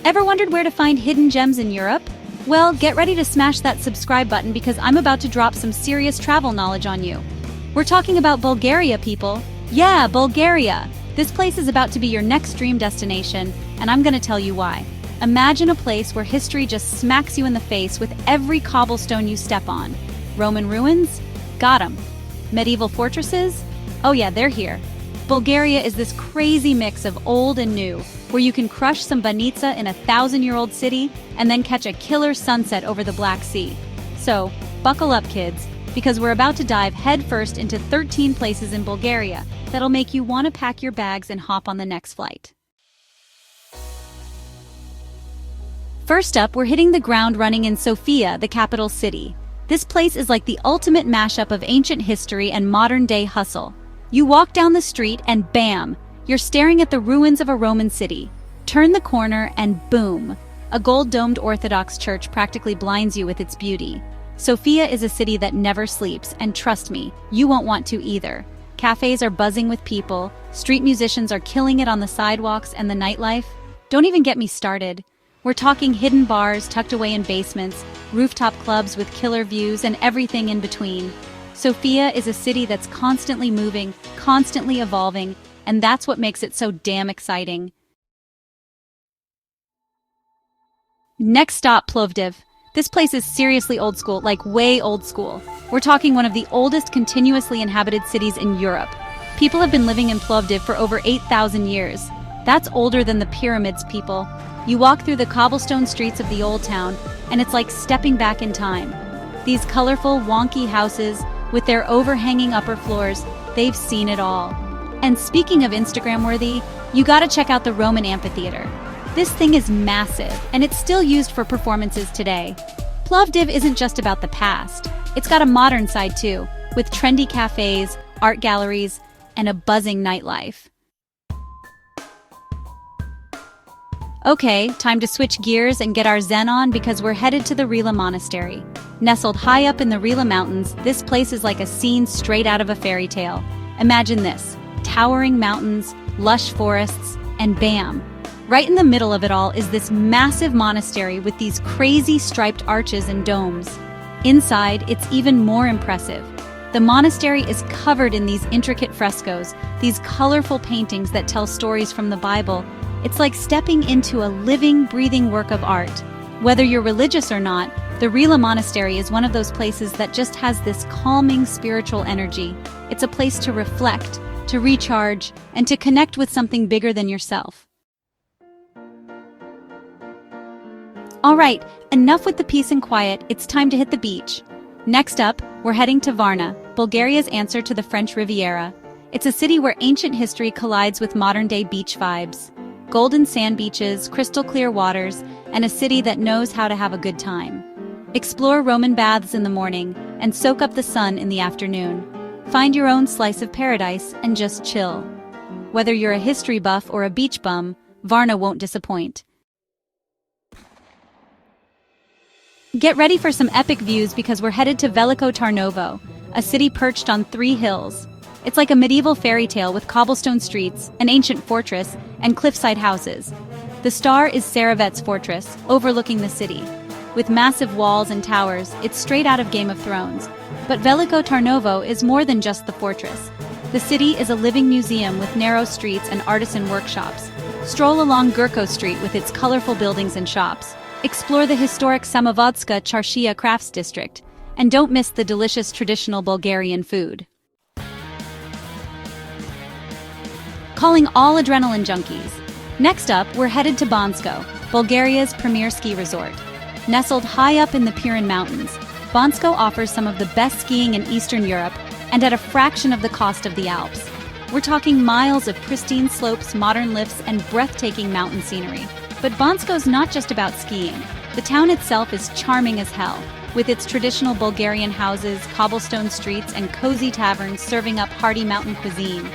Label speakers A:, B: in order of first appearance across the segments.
A: Ever wondered where to find hidden gems in Europe? Well, get ready to smash that subscribe button because I'm about to drop some serious travel knowledge on you. We're talking about Bulgaria, people. Yeah, Bulgaria. This place is about to be your next dream destination, and I'm gonna tell you why. Imagine a place where history just smacks you in the face with every cobblestone you step on. Roman ruins? Got 'em. Medieval fortresses? Oh yeah, they're here. Bulgaria is this crazy mix of old and new, where you can crush some banitsa in a 1,000-year-old city and then catch a killer sunset over the Black Sea. So, buckle up, kids, because we're about to dive headfirst into 13 places in Bulgaria that'll make you want to pack your bags and hop on the next flight. First up, we're hitting the ground running in Sofia, the capital city. This place is like the ultimate mashup of ancient history and modern-day hustle. You walk down the street and bam, you're staring at the ruins of a Roman city. Turn the corner and boom, a gold-domed Orthodox church practically blinds you with its beauty. Sofia is a city that never sleeps, and trust me, you won't want to either. Cafes are buzzing with people, street musicians are killing it on the sidewalks, and the nightlife? Don't even get me started. We're talking hidden bars tucked away in basements, rooftop clubs with killer views, and everything in between. Sofia is a city that's constantly moving, constantly evolving, and that's what makes it so damn exciting. Next stop, Plovdiv. This place is seriously old school, like way old school. We're talking one of the oldest continuously inhabited cities in Europe. People have been living in Plovdiv for over 8,000 years. That's older than the pyramids, people. You walk through the cobblestone streets of the old town, and it's like stepping back in time. These colorful, wonky houses, with their overhanging upper floors, they've seen it all. And speaking of Instagram-worthy, you gotta check out the Roman amphitheater. This thing is massive, and it's still used for performances today. Plovdiv isn't just about the past. It's got a modern side too, with trendy cafes, art galleries, and a buzzing nightlife. Okay, time to switch gears and get our zen on because we're headed to the Rila Monastery. Nestled high up in the Rila Mountains, this place is like a scene straight out of a fairy tale. Imagine this, towering mountains, lush forests, and bam! Right in the middle of it all is this massive monastery with these crazy striped arches and domes. Inside, it's even more impressive. The monastery is covered in these intricate frescoes, these colorful paintings that tell stories from the Bible. It's like stepping into a living, breathing work of art. Whether you're religious or not, the Rila Monastery is one of those places that just has this calming spiritual energy. It's a place to reflect, to recharge, and to connect with something bigger than yourself. All right, enough with the peace and quiet, it's time to hit the beach. Next up, we're heading to Varna, Bulgaria's answer to the French Riviera. It's a city where ancient history collides with modern-day beach vibes. Golden sand beaches, crystal clear waters, and a city that knows how to have a good time. Explore Roman baths in the morning and soak up the sun in the afternoon. Find your own slice of paradise and just chill. Whether you're a history buff or a beach bum, Varna won't disappoint. Get ready for some epic views because we're headed to Veliko Tarnovo, a city perched on 3 hills. It's like a medieval fairy tale with cobblestone streets, an ancient fortress, and cliffside houses. The star is Saravet's fortress, overlooking the city. With massive walls and towers, it's straight out of Game of Thrones. But Veliko Tarnovo is more than just the fortress. The city is a living museum with narrow streets and artisan workshops. Stroll along Gurko Street with its colorful buildings and shops. Explore the historic Samovodska Charshia crafts district. And don't miss the delicious traditional Bulgarian food. Calling all adrenaline junkies. Next up, we're headed to Bansko, Bulgaria's premier ski resort. Nestled high up in the Pirin Mountains, Bansko offers some of the best skiing in Eastern Europe and at a fraction of the cost of the Alps. We're talking miles of pristine slopes, modern lifts, and breathtaking mountain scenery. But Bansko's not just about skiing. The town itself is charming as hell, with its traditional Bulgarian houses, cobblestone streets, and cozy taverns serving up hearty mountain cuisine.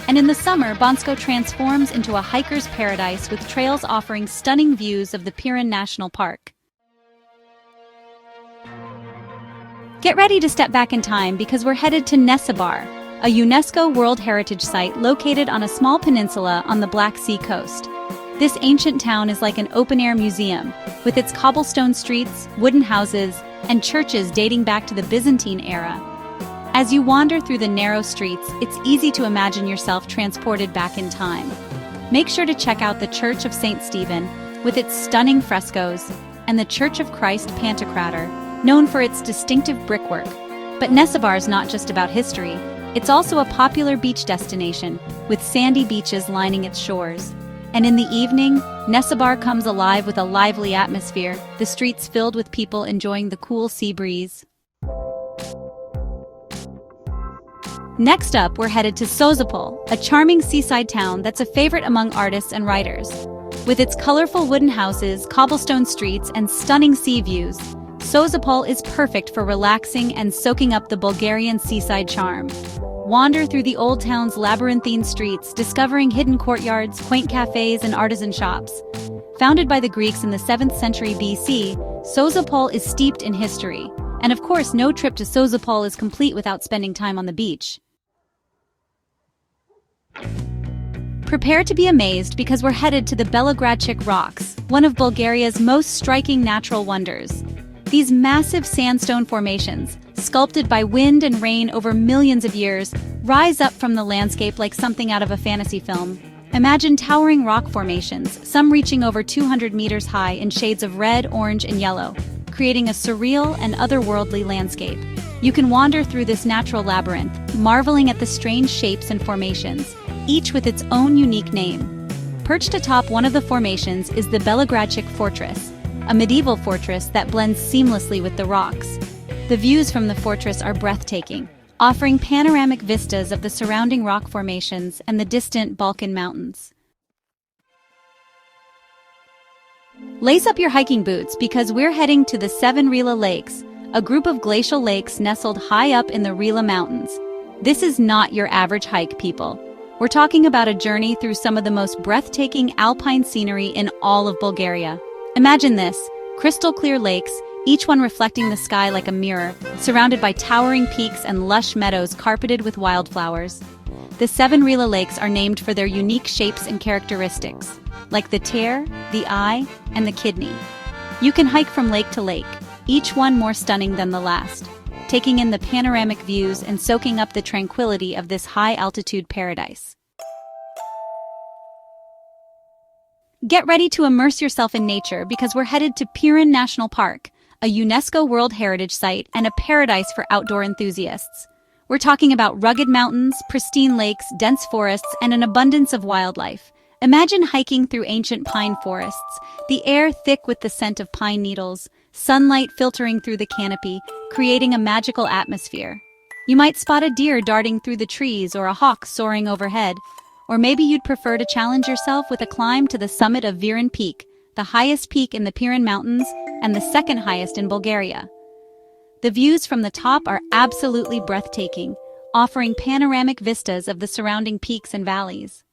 A: And in the summer, Bansko transforms into a hiker's paradise with trails offering stunning views of the Pirin National Park. Get ready to step back in time because we're headed to Nesebar, a UNESCO World Heritage Site located on a small peninsula on the Black Sea coast. This ancient town is like an open-air museum, with its cobblestone streets, wooden houses, and churches dating back to the Byzantine era. As you wander through the narrow streets, it's easy to imagine yourself transported back in time. Make sure to check out the Church of St. Stephen, with its stunning frescoes, and the Church of Christ Pantocrator, known for its distinctive brickwork. But Nesebar's not just about history, it's also a popular beach destination, with sandy beaches lining its shores. And in the evening, Nesebar comes alive with a lively atmosphere, the streets filled with people enjoying the cool sea breeze. Next up, we're headed to Sozopol, a charming seaside town that's a favorite among artists and writers. With its colorful wooden houses, cobblestone streets, and stunning sea views, Sozopol is perfect for relaxing and soaking up the Bulgarian seaside charm. Wander through the old town's labyrinthine streets, discovering hidden courtyards, quaint cafes, and artisan shops. Founded by the Greeks in the 7th century BC, Sozopol is steeped in history. And of course, no trip to Sozopol is complete without spending time on the beach. Prepare to be amazed because we're headed to the Belogradchik Rocks, one of Bulgaria's most striking natural wonders. These massive sandstone formations, sculpted by wind and rain over millions of years, rise up from the landscape like something out of a fantasy film. Imagine towering rock formations, some reaching over 200 meters high in shades of red, orange, and yellow, creating a surreal and otherworldly landscape. You can wander through this natural labyrinth, marveling at the strange shapes and formations, each with its own unique name. Perched atop one of the formations is the Belogradchik Fortress, a medieval fortress that blends seamlessly with the rocks. The views from the fortress are breathtaking, offering panoramic vistas of the surrounding rock formations and the distant Balkan Mountains. Lace up your hiking boots because we're heading to the 7 Rila Lakes, a group of glacial lakes nestled high up in the Rila Mountains. This is not your average hike, people. We're talking about a journey through some of the most breathtaking alpine scenery in all of Bulgaria. Imagine this, crystal clear lakes, each one reflecting the sky like a mirror, surrounded by towering peaks and lush meadows carpeted with wildflowers. The 7 Rila Lakes are named for their unique shapes and characteristics, like the tear, the eye, and the kidney. You can hike from lake to lake, each one more stunning than the last, taking in the panoramic views and soaking up the tranquility of this high-altitude paradise. Get ready to immerse yourself in nature because we're headed to Pirin National Park, a UNESCO World Heritage Site and a paradise for outdoor enthusiasts. We're talking about rugged mountains, pristine lakes, dense forests, and an abundance of wildlife. Imagine hiking through ancient pine forests, the air thick with the scent of pine needles, sunlight filtering through the canopy, creating a magical atmosphere. You might spot a deer darting through the trees or a hawk soaring overhead. Or maybe you'd prefer to challenge yourself with a climb to the summit of Virin Peak, the highest peak in the Pirin Mountains and the second highest in Bulgaria. The views from the top are absolutely breathtaking, offering panoramic vistas of the surrounding peaks and valleys.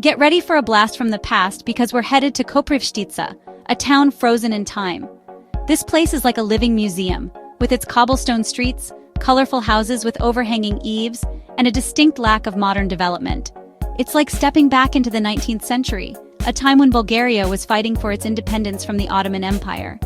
A: Get ready for a blast from the past because we're headed to Koprivshtitsa, a town frozen in time. This place is like a living museum, with its cobblestone streets, colorful houses with overhanging eaves, and a distinct lack of modern development. It's like stepping back into the 19th century, a time when Bulgaria was fighting for its independence from the Ottoman Empire.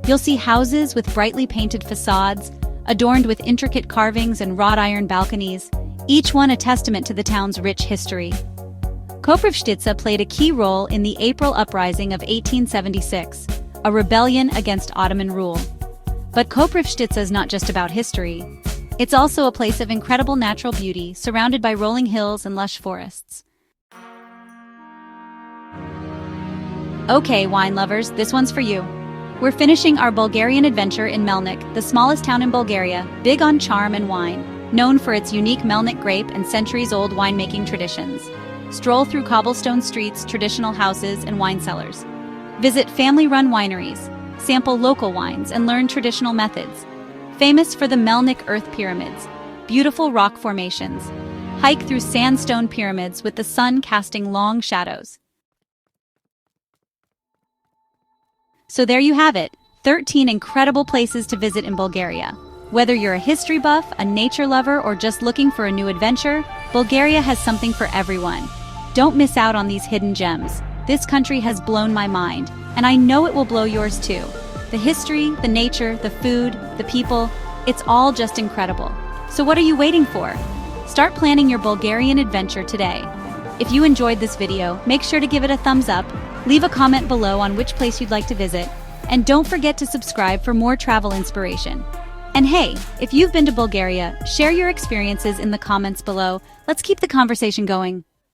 A: You'll see houses with brightly painted facades, adorned with intricate carvings and wrought iron balconies, each one a testament to the town's rich history. Koprivshtitsa played a key role in the April Uprising of 1876, a rebellion against Ottoman rule. But Koprivshtitsa is not just about history. It's also a place of incredible natural beauty, surrounded by rolling hills and lush forests. Okay, wine lovers, this one's for you. We're finishing our Bulgarian adventure in Melnik, the smallest town in Bulgaria, big on charm and wine, known for its unique Melnik grape and centuries-old winemaking traditions. Stroll through cobblestone streets, traditional houses, and wine cellars. Visit family-run wineries, sample local wines, and learn traditional methods. Famous for the Melnik Earth Pyramids, beautiful rock formations. Hike through sandstone pyramids with the sun casting long shadows. So there you have it, 13 incredible places to visit in Bulgaria. Whether you're a history buff, a nature lover, or just looking for a new adventure, Bulgaria has something for everyone. Don't miss out on these hidden gems. This country has blown my mind, and I know it will blow yours too. The history, the nature, the food, the people, it's all just incredible. So what are you waiting for? Start planning your Bulgarian adventure today. If you enjoyed this video, make sure to give it a thumbs up, leave a comment below on which place you'd like to visit, and don't forget to subscribe for more travel inspiration. And hey, if you've been to Bulgaria, share your experiences in the comments below. Let's keep the conversation going.